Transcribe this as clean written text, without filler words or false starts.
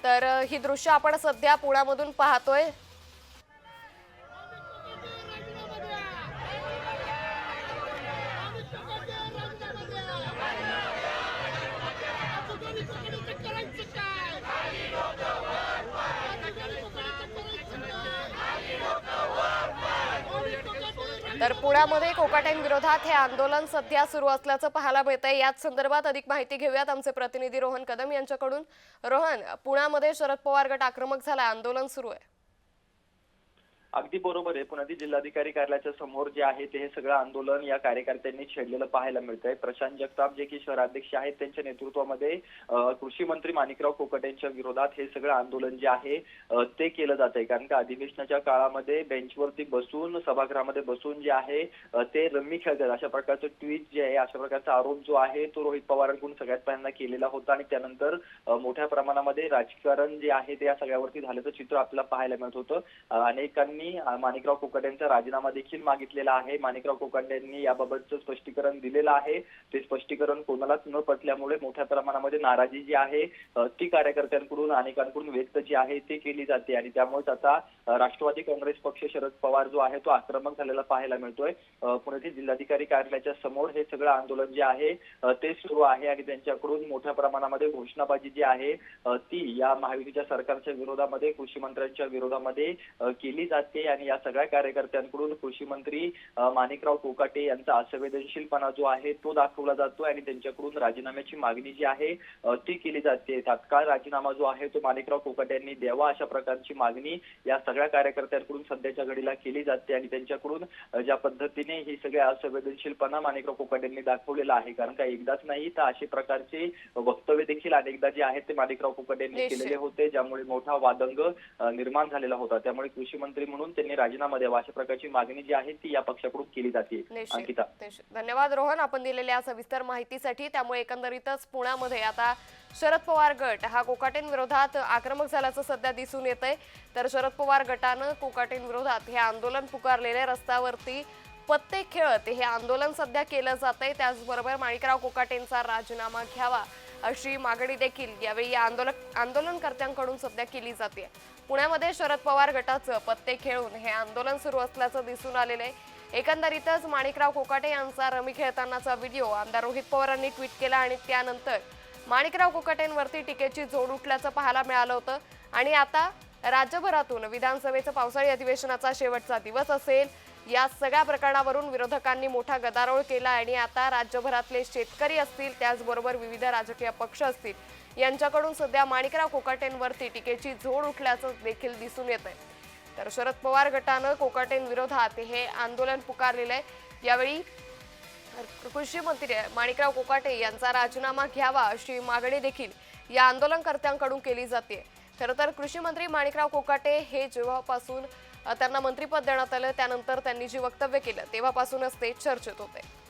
तर ही दृश्य आपण सध्या पुण्यामधून पाहतोय। तर पुण्यामध्ये कोकाटेंविरोधात हे आंदोलन सध्या सुरू असल्याचं पाहायला मिळतंय। याच संदर्भात अधिक माहिती घेऊयात आमचे प्रतिनिधी रोहन कदम यांच्याकडून। रोहन, पुण्यामध्ये शरद पवार गट आक्रमक झाला, आंदोलन सुरू आहे। अगदी बरोबर आहे। पुण्यातील जिल्हाधिकारी कार्यालयाच्या समोर जे आहे ते हे सगळं आंदोलन या कार्यकर्त्यांनी छेडलेलं पाहायला मिळतंय। प्रशांत जगताप जे की शहराध्यक्ष आहेत त्यांच्या नेतृत्वामध्ये कृषी मंत्री माणिकराव कोकाटे यांच्या विरोधात हे सगळं आंदोलन जे आहे ते केलं जात आहे। कारण का अधिवेशनाच्या काळामध्ये बेंचवरती बसून सभागृहामध्ये बसून जे आहे ते रम्मी खेळतात अशा प्रकारचं ट्विट जे आहे, अशा प्रकारचा आरोप जो आहे तो रोहित पवारांकडून सगळ्यात पहिल्यांदा केलेला होता आणि त्यानंतर मोठ्या प्रमाणामध्ये राजकारण जे आहे ते या सगळ्यावरती झाल्याचं चित्र आपल्याला पाहायला मिळत होतं। अनेकांनी माणिकराव कोकाटे यांचा राजीनामा देखील मागितलेला आहे। माणिकराव कोकाटे यांनी याबाबतचं स्पष्टीकरण दिलेलं आहे। ते स्पष्टीकरण कोणालाच न पटल्यामुळे मोठ्या प्रमाणामध्ये नाराजी जी आहे ती कार्यकर्त्यांकडून अनेकांकडून व्यक्त जी आहे ती केली जाते आणि त्यामुळेच आता राष्ट्रवादी काँग्रेस पक्ष शरद पवार जो आहे तो आक्रमक झालेला पाहायला मिळतोय। पुण्यातील जिल्हाधिकारी कार्यालयाच्या समोर हे सगळं आंदोलन जे आहे ते सुरू आहे आणि त्यांच्याकडून मोठ्या प्रमाणामध्ये घोषणाबाजी जी आहे ती या महायुतीच्या सरकारच्या विरोधामध्ये, कृषी मंत्र्यांच्या विरोधामध्ये केली जाते आणि या सगळ्या कार्यकर्त्यांकडून कृषी मंत्री माणिकराव कोकाटे यांचा असंवेदनशीलपणा जो आहे तो दाखवला जातोय आणि त्यांच्याकडून राजीनाम्याची मागणी जी आहे ती केली जाते। तात्काळ राजीनामा जो आहे तो माणिकराव कोकाटे यांनी द्यावा अशा प्रकारची मागणी या सगळ्या कार्यकर्त्यांकडून सध्याच्या घडीला केली जाते आणि त्यांच्याकडून ज्या पद्धतीने ही सगळे असंवेदनशीलपणा माणिकराव कोकाटे यांनी दाखवलेला आहे, कारण का एकदाच नाही तर असे प्रकारचे वक्तव्य देखील अनेकदा जे आहेत ते माणिकराव कोकाटे यांनी केलेले होते, ज्यामुळे मोठा वादंग निर्माण झालेला होता। त्यामुळे कृषी मंत्री म्हणून त्यांनी राजीनामा द्यावा अशा प्रकारची मागणी जी आहे ती या पक्षाकडून केली जाते। अंकिता, धन्यवाद रोहन, आपण दिलेल्या सविस्तर माहितीसाठी। त्यामुळे एकंदरीतच पुण्यामध्ये आता शरद पवार गट हा कोकाटेंविरोधात आक्रमक झाल्याचं सध्या दिसून येतंय। तर शरद पवार गटानं कोकाटेंविरोधात हे आंदोलन पुकारलेले, रस्त्यावरती पत्ते खेळत हे आंदोलन सध्या केलं जातंय। त्याचबरोबर माणिकराव कोकाटेंचा राजीनामा घ्यावा अशी मागणी देखील यावेळी या आंदोलनकर्त्यांकडून सध्या केली जाते। पुण्यामध्ये शरद पवार गटाचं पत्ते खेळून हे आंदोलन सुरू असल्याचं दिसून आलेलं आहे। एकंदरीतच माणिकराव कोकाटे यांचा रमी खेळतानाचा व्हिडिओ आमदार रोहित पवारांनी ट्विट केला आणि त्यानंतर माणिकराव कोकाटेंवरती टीकेची जोड उठल्याचं पाहायला मिळालं होतं। आणि आता राज्यभरातून विधानसभेचं पावसाळी अधिवेशनाचा शेवटचा दिवस असेल, या सगळ्या प्रकरणावरून विरोधकांनी मोठा गदारोळ केला आणि आता राज्यभरातले शेतकरी असतील, त्याचबरोबर विविध राजकीय पक्ष असतील, यांच्याकडून सध्या माणिकराव कोकाटेंवरती टीकेची झोड उठल्याचं देखील दिसून येत आहे। तर शरद पवार गटानं कोकाटेंविरोधात हे आंदोलन पुकारलेलं आहे। यावेळी कृषी मंत्री माणिकराव कोकाटे यांचा राजीनामा घ्यावा अशी मागणी देखील या आंदोलनकर्त्यांकडून केली जाते। खरं तर कृषी मंत्री माणिकराव कोकाटे हे जेव्हापासून त्यांना मंत्रिपद देण्यात आलं त्यानंतर त्यांनी जी वक्तव्य केलं तेव्हापासूनच ते चर्चेत होते।